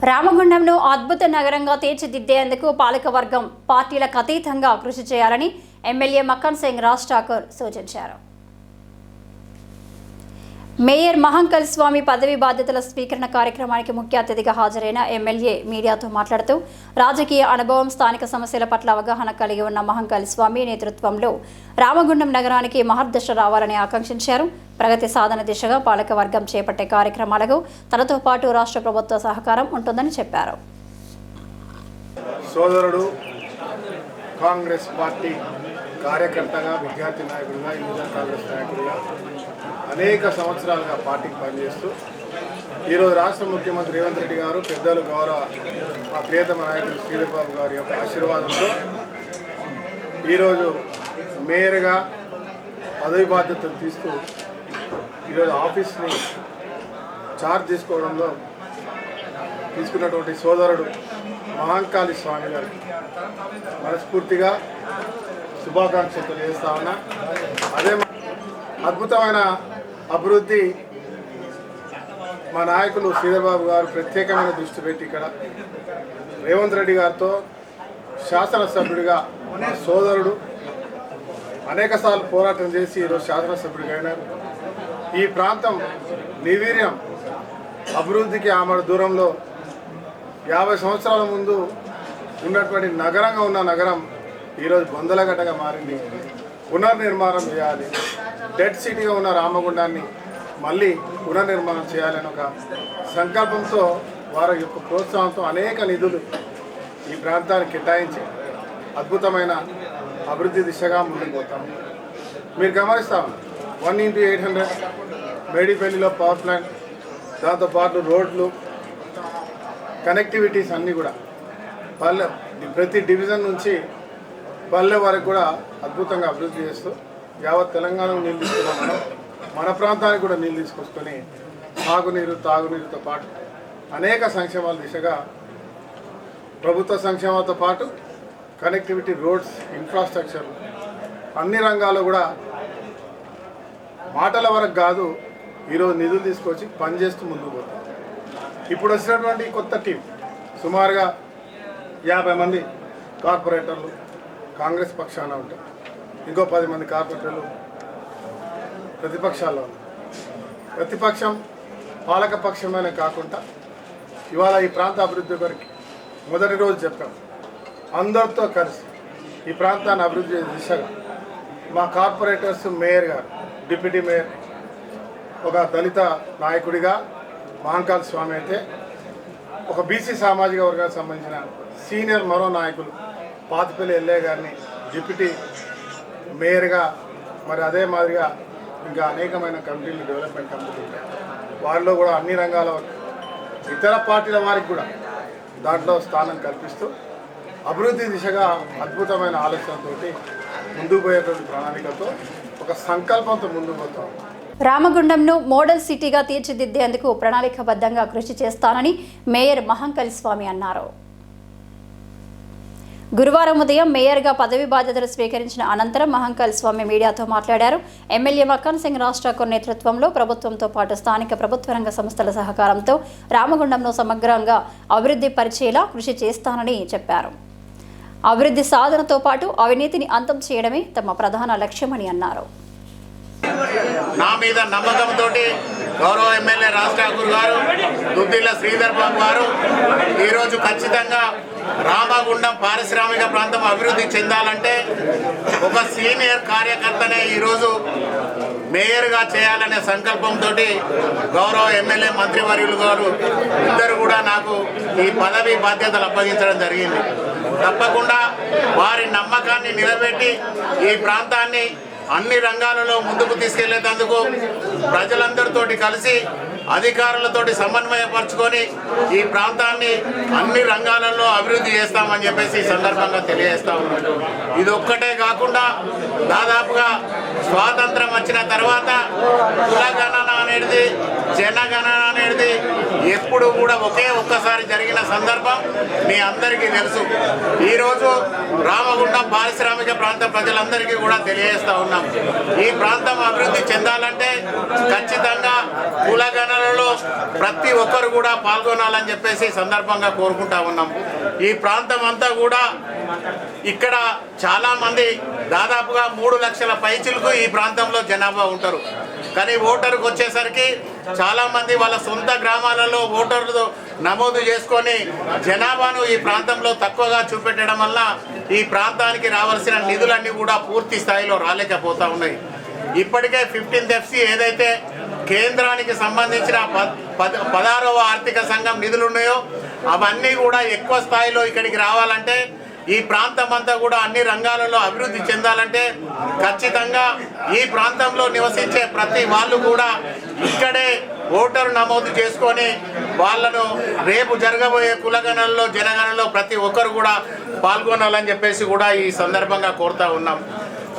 రామగుండంను అద్భుత నగరంగా తీర్చిదిద్దేందుకు పాలకవర్గం పార్టీలకు అతీతంగా కృషి చేయాలని ఎమ్మెల్యే మక్కన్ సింగ్ రాజ్ ఠాకూర్ సూచించారు. మేయర్ మహంకాళి స్వామి పదవి బాధ్యతల స్వీకరణ కార్యక్రమానికి ముఖ్య అతిథిగా హాజరైన ఎమ్మెల్యే మీడియాతో మాట్లాడుతూ రాజకీయ అనుభవం, స్థానిక సమస్యల పట్ల అవగాహన కలిగి ఉన్న మహంకాళి స్వామి నేతృత్వంలో రామగుండం నగరానికి మహర్దశ రావాలని ఆకాంక్షించారు. ప్రగతి సాధన దిశగా పాలకవర్గం చేపట్టే కార్యక్రమాలకు తనతో పాటు రాష్ట్ర ప్రభుత్వ సహకారం ఉంటుందని చెప్పారు. సోదరుడు కాంగ్రెస్ పార్టీ కార్యకర్తగా, విద్యార్థి నాయకుడిగా, యువజన కాంగ్రెస్ నాయకుడిగా అనేక సంవత్సరాలుగా పార్టీకి పనిచేస్తూ ఈరోజు రాష్ట్ర ముఖ్యమంత్రి రేవంత్ రెడ్డి గారు, పెద్దలు గౌరవ మా ప్రియతమ నాయకుడు శ్రీధర్ బాబు గారి యొక్క ఆశీర్వాదంతో ఈరోజు మేయర్గా పదవి బాధ్యతలు తీస్తూ ఈరోజు ఆఫీస్ని చార్జ్ తీసుకోవడంలో తీసుకున్నటువంటి సోదరుడు మహంకాళి స్వామి గారికి మనస్ఫూర్తిగా శుభాకాంక్షలు తెలియజేస్తా ఉన్నా. అదే అద్భుతమైన అభివృద్ధి మా నాయకులు శ్రీధర్బాబు గారు ప్రత్యేకమైన దృష్టి పెట్టి ఇక్కడ రేవంత్ రెడ్డి గారితో శాసనసభ్యుడిగా సోదరుడు అనేకసార్లు పోరాటం చేసి ఈరోజు శాసనసభ్యుడిగా అయినారు. ఈ ప్రాంతం నిర్వీర్యం, అభివృద్ధికి ఆమె దూరంలో 50 సంవత్సరాల ముందు ఉన్నటువంటి నగరంగా ఉన్న నగరం ఈరోజు బొందలగడ్డగా మారింది. పునర్నిర్మాణం చేయాలి, డెడ్ సిటీగా ఉన్న రామగుండాన్ని మళ్ళీ పునర్నిర్మాణం చేయాలని ఒక సంకల్పంతో వారి యొక్క ప్రోత్సాహంతో అనేక నిధులు ఈ ప్రాంతానికి కేటాయించి అద్భుతమైన అభివృద్ధి దిశగా ముందుకు పోతాం. మీరు గమనిస్తాం 1x800 మేడిపల్లిలో పవర్ ప్లాంట్, దాంతోపాటు రోడ్లు, కనెక్టివిటీస్ అన్నీ కూడా పల్లె ప్రతి డివిజన్ నుంచి పల్లె వరకు కూడా అద్భుతంగా అభివృద్ధి చేస్తూ యావత్ తెలంగాణకు నీళ్ళు తీసుకున్నాం. మన ప్రాంతానికి కూడా నీళ్ళు తీసుకొచ్చుకొని సాగునీరు, తాగునీరుతో పాటు అనేక సంక్షేమాల దిశగా ప్రభుత్వ సంక్షేమాలతో పాటు కనెక్టివిటీ, రోడ్స్, ఇన్ఫ్రాస్ట్రక్చర్ అన్ని రంగాల్లో కూడా మాటల వరకు కాదు ఈరోజు నిధులు తీసుకొచ్చి పనిచేస్తూ ముందుకు పోతాం. ఇప్పుడు వచ్చినటువంటి కొత్త టీం సుమారుగా 50 మంది కార్పొరేటర్లు కాంగ్రెస్ పక్షాన ఉంటారు, ఇంకో 10 మంది కార్పొరేటర్లు ప్రతిపక్షాల్లో ఉన్నారు. ప్రతిపక్షం పాలక పక్షమనే కాకుండా ఇవాళ ఈ ప్రాంత అభివృద్ధి కొరకు మొదటి రోజు చెప్పాం, అందరితో కలిసి ఈ ప్రాంతాన్ని అభివృద్ధి చేసే దిశగా మా కార్పొరేటర్స్, మేయర్ గారు, డిప్యూటీ మేయర్, ఒక దళిత నాయకుడిగా మహంకాళి స్వామి అయితే, ఒక బీసీ సామాజిక వర్గానికి సంబంధించిన సీనియర్ మరో నాయకులు పాతిపల్లి ఎల్ఏ గారిని డిప్యూటీ మేయర్గా, మరి అదే మాదిరిగా ఇంకా అనేకమైన కమిటీలు, డెవలప్మెంట్ కమిటీలు ఉంటాయి. వారిలో కూడా అన్ని రంగాల ఇతర పార్టీల వారికి కూడా దాంట్లో స్థానం కల్పిస్తూ అభివృద్ధి దిశగా అద్భుతమైన ఆలోచనతో ముందుకు పోయేటువంటి ప్రణాళికతో ఒక సంకల్పంతో ముందుకు పోతాం. రామగుండంను మోడల్ సిటీగా తీర్చిదిద్దేందుకు ప్రణాళికాబద్ధంగా కృషి చేస్తానని మేయర్ మహంకాళి స్వామి అన్నారు. గురువారం ఉదయం మేయర్గా పదవి బాధ్యతలు స్వీకరించిన అనంతరం మహంకాళి స్వామి మీడియాతో మాట్లాడారు. ఎమ్మెల్యే మక్కన్ సింగ్ రాజ్ ఠాకూర్ నేతృత్వంలో ప్రభుత్వంతో పాటు స్థానిక ప్రభుత్వ రంగ సంస్థల సహకారంతో రామగుండంను సమగ్రంగా అభివృద్ధి పరిచేలా కృషి చేస్తానని చెప్పారు. అభివృద్ధి సాధనతో పాటు అవినీతిని అంతం చేయడమే తమ ప్రధాన లక్ష్యమని అన్నారు. నా మీద నమ్మకంతో గౌరవ ఎమ్మెల్యే రాజ్ ఠాకూర్ గారు, దుద్దిల్ల శ్రీధర్ బాబు గారు ఈరోజు ఖచ్చితంగా రామగుండం పారిశ్రామిక ప్రాంతం అభివృద్ధి చెందాలంటే ఒక సీనియర్ కార్యకర్తనే ఈరోజు మేయర్గా చేయాలనే సంకల్పంతో గౌరవ ఎమ్మెల్యే మంత్రివర్యులు గారు ఇద్దరు కూడా నాకు ఈ పదవి బాధ్యతలు అప్పగించడం జరిగింది. తప్పకుండా వారి నమ్మకాన్ని నిలబెట్టి ఈ ప్రాంతాన్ని అన్ని రంగాలలో ముందుకు తీసుకెళ్లేందుకు ప్రజలందరితోటి కలిసి అధికారులతోటి సమన్వయపరుచుకొని ఈ ప్రాంతాన్ని అన్ని రంగాలలో అభివృద్ధి చేస్తామని చెప్పేసి ఈ సందర్భంగా తెలియజేస్తా ఉన్నాను. ఇది ఒక్కటే కాకుండా దాదాపుగా స్వాతంత్రం వచ్చిన తర్వాత కులగణన అనేది, జనగణన అనేది ఎప్పుడు కూడా ఒక్కసారి జరిగిన సందర్భం మీ అందరికీ తెలుసు. ఈరోజు రామగుండం పారిశ్రామిక ప్రాంత ప్రజలందరికీ కూడా తెలియజేస్తూ ఉన్నాం, ఈ ప్రాంతం అభివృద్ధి చెందాలంటే ఖచ్చితంగా కులగణనలో ప్రతి ఒక్కరు కూడా పాల్గొనాలని చెప్పేసి సందర్భంగా కోరుకుంటా ఉన్నాం. ఈ ప్రాంతం అంతా కూడా ఇక్కడ చాలామంది దాదాపుగా 3 లక్షల పైచిలకు ఈ ప్రాంతంలో జనాభా ఉంటారు. కానీ ఓటరుకు వచ్చేసరికి చాలామంది వాళ్ళ సొంత గ్రామాలలో ఓటర్లు నమోదు చేసుకొని జనాభాను ఈ ప్రాంతంలో తక్కువగా చూపెట్టడం వల్ల ఈ ప్రాంతానికి రావాల్సిన నిధులన్నీ కూడా పూర్తి స్థాయిలో రాలేకపోతూ ఉన్నాయి. ఇప్పటికే 15th FC ఏదైతే కేంద్రానికి సంబంధించిన 16వ ఆర్థిక సంఘం నిధులు ఉన్నాయో అవన్నీ కూడా ఎక్కువ స్థాయిలో ఇక్కడికి రావాలంటే, ఈ ప్రాంతం అంతా కూడా అన్ని రంగాలలో అభివృద్ధి చెందాలంటే ఖచ్చితంగా ఈ ప్రాంతంలో నివసించే ప్రతి వాళ్ళు కూడా ఇక్కడే ఓటరు నమోదు చేసుకొని వాళ్ళను రేపు జరగబోయే కులగణనలో జనగణనలో ప్రతి ఒక్కరు కూడా పాల్గొనాలని చెప్పేసి కూడా ఈ సందర్భంగా కోరుతా ఉన్నాం.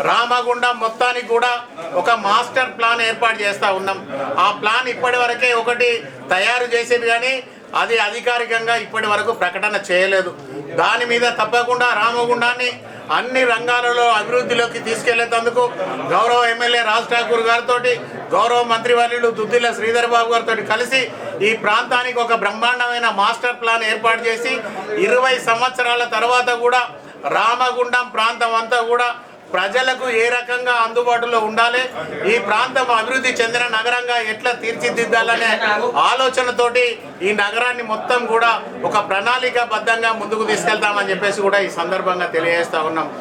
రామగుండం మొత్తానికి కూడా ఒక మాస్టర్ ప్లాన్ ఏర్పాటు చేస్తూ ఉన్నాం. ఆ ప్లాన్ ఇప్పటి వరకే ఒకటి తయారు చేసేది కానీ అది అధికారికంగా ఇప్పటి వరకు ప్రకటన చేయలేదు. దాని మీద తప్పకుండా రామగుండాన్ని అన్ని రంగాలలో అభివృద్ధిలోకి తీసుకెళ్లేందుకు గౌరవ ఎమ్మెల్యే రాజ్ ఠాకూర్ గారితో, గౌరవ మంత్రివర్యులు దుద్దిల్ల శ్రీధర్ బాబు గారితో కలిసి ఈ ప్రాంతానికి ఒక బ్రహ్మాండమైన మాస్టర్ ప్లాన్ ఏర్పాటు చేసి 20 సంవత్సరాల తర్వాత కూడా రామగుండం ప్రాంతం అంతా కూడా ప్రజలకు ఏ రకంగా అందుబాటులో ఉండాలి, ఈ ప్రాంతం అభివృద్ధి చెందిన నగరంగా ఎట్లా తీర్చిదిద్దాలనే ఆలోచనతోటి ఈ నగరాన్ని మొత్తం కూడా ఒక ప్రణాళికాబద్ధంగా ముందుకు తీసుకెళ్తామని చెప్పేసి కూడా ఈ సందర్భంగా తెలియజేస్తా ఉన్నాం.